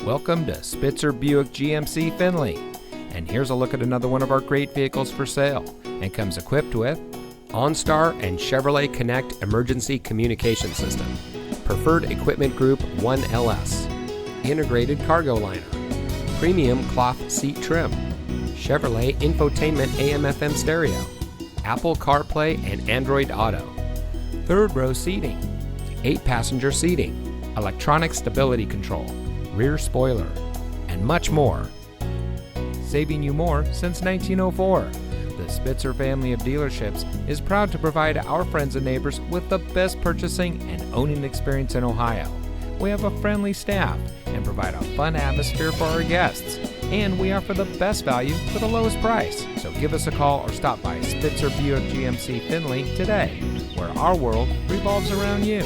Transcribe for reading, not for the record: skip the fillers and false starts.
Welcome to Spitzer Buick GMC Findlay. And here's a look at another one of our great vehicles for sale, and comes equipped with OnStar and Chevrolet Connect emergency communication system, Preferred Equipment Group 1LS, integrated cargo liner, premium cloth seat trim, Chevrolet infotainment AM/FM stereo, Apple CarPlay and Android Auto, third row seating, 8-passenger seating, electronic stability control, rear spoiler, and much more. Saving you more since 1904. The Spitzer family of dealerships is proud to provide our friends and neighbors with the best purchasing and owning experience in Ohio. We have a friendly staff and provide a fun atmosphere for our guests. And we offer the best value for the lowest price. So give us a call or stop by Spitzer Buick GMC Findlay today, where our world revolves around you.